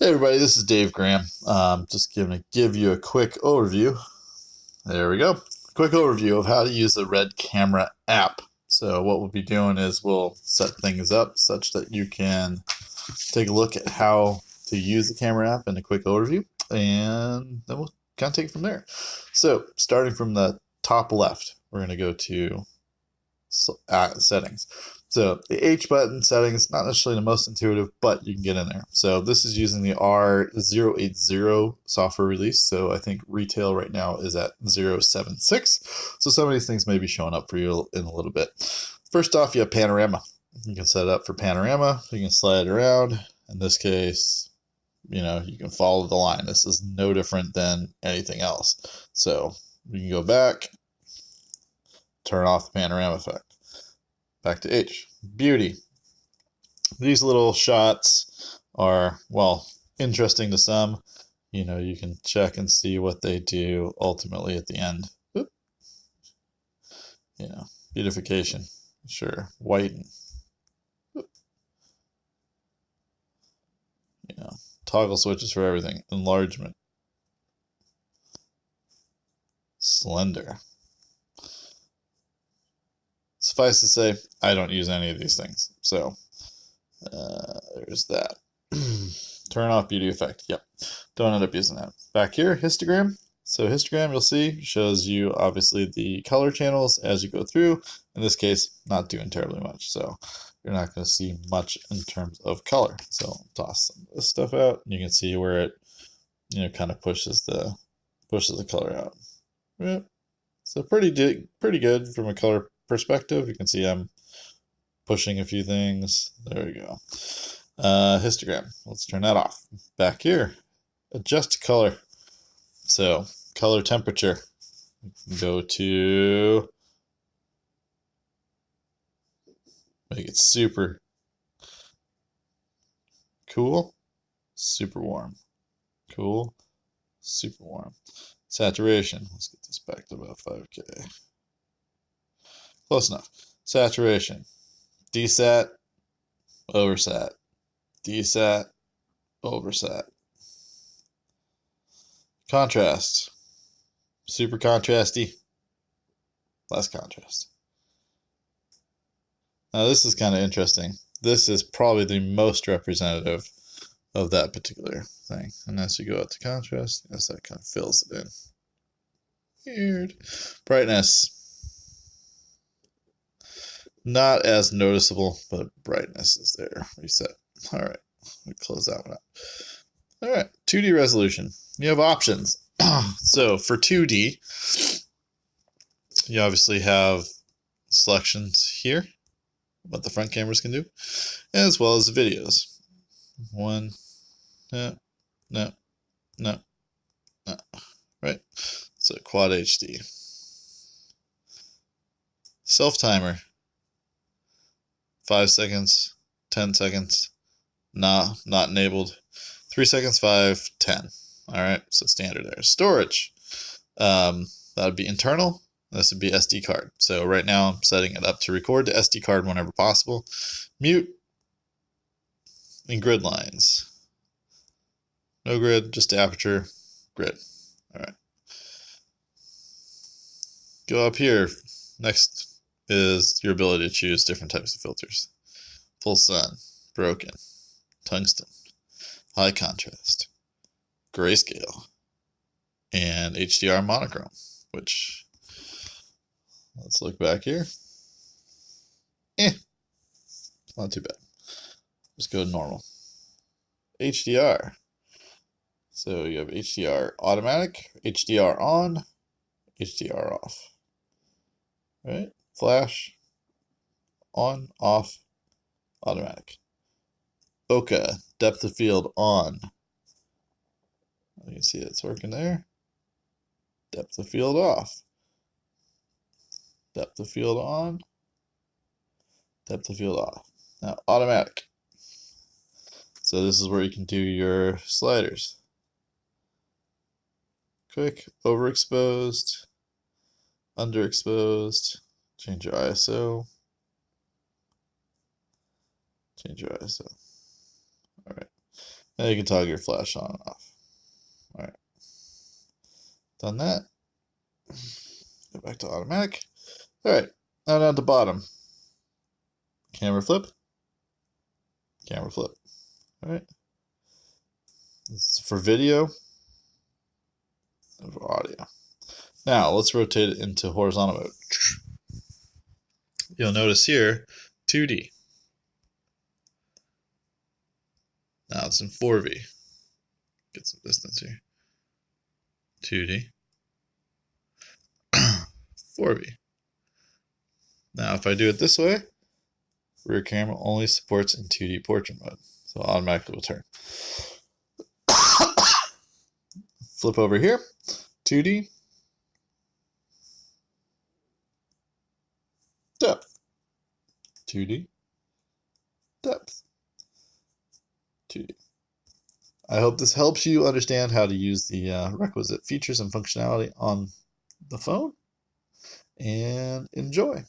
Hey everybody, this is Dave Graham. Just going to give you a quick overview. There we go. Quick overview of how to use the Red Camera app. So what we'll be doing is we'll set things up such that you can take a look at how to use the camera app in a quick overview, and then we'll kind of take it from there. So starting from the top left, we're going to go to settings. So the H button settings, not necessarily the most intuitive, but you can get in there. So this is using the R080 software release. So I think retail right now is at 076. So some of these things may be showing up for you in a little bit. First off, you have panorama. You can set it up for panorama. You can slide it around. In this case, you can follow the line. This is no different than anything else. So you can go back, turn off the panorama effect. Back to H. Beauty. These little shots are, well, interesting to some. You can check and see what they do ultimately at the end. Oop. Beautification. Sure. Whiten. Oop. Toggle switches for everything. Enlargement. Slender. Suffice to say, I don't use any of these things. So there's that. Turn off beauty effect. Yep. Don't end up using that. Back here, histogram. So histogram, you'll see, shows you obviously the color channels as you go through. In this case, not doing terribly much. So you're not going to see much in terms of color. So I'll toss some of this stuff out. And you can see where it kind of pushes the color out. Yep. So pretty good from a color perspective. You can see I'm pushing a few things. There we go. Histogram. Let's turn that off. Back here, adjust color. So color temperature. Go to make it super cool, super warm. Cool, super warm. Saturation. Let's get this back to about 5K. Close enough. Saturation. Desat, oversat. Desat, oversat. Contrast. Super contrasty. Less contrast. Now this is kind of interesting. This is probably the most representative of that particular thing. And as you go out to contrast, yes, that kind of fills it in. Weird. Brightness. Not as noticeable, but brightness is there. Reset. All right. We close that one up. All right. 2D resolution. You have options. So for 2D, you obviously have selections here, what the front cameras can do, as well as the videos. One, no, right? So quad HD. Self timer. 5 seconds, 10 seconds, not enabled. 3 seconds, 5, 10. All right, so standard there. Storage, that would be internal. This would be SD card. So right now I'm setting it up to record to SD card whenever possible. Mute and grid lines. No grid, just aperture, grid. All right. Go up here. Next is your ability to choose different types of filters. Full sun, broken, tungsten, high contrast, grayscale, and HDR monochrome, which, let's look back here. Not too bad. Just go to normal. HDR. So you have HDR automatic, HDR on, HDR off. Right? Flash, on, off, automatic. Bokeh, depth of field on. You can see it's working there. Depth of field off. Depth of field on. Depth of field off. Now, automatic. So this is where you can do your sliders. Quick, overexposed, underexposed. Change your ISO. Change your ISO. All right. Now you can toggle your flash on and off. All right. Done that. Go back to automatic. All right. Now down at the bottom. Camera flip. Camera flip. All right. This is for video and for audio. Now let's rotate it into horizontal mode. You'll notice here 2D. Now it's in 4V. Get some distance here. 2D. 4V. Now if I do it this way, rear camera only supports in 2D portrait mode, so automatically will turn. Flip over here, 2D, depth, 2D, depth, 2D. I hope this helps you understand how to use the requisite features and functionality on the phone, and enjoy.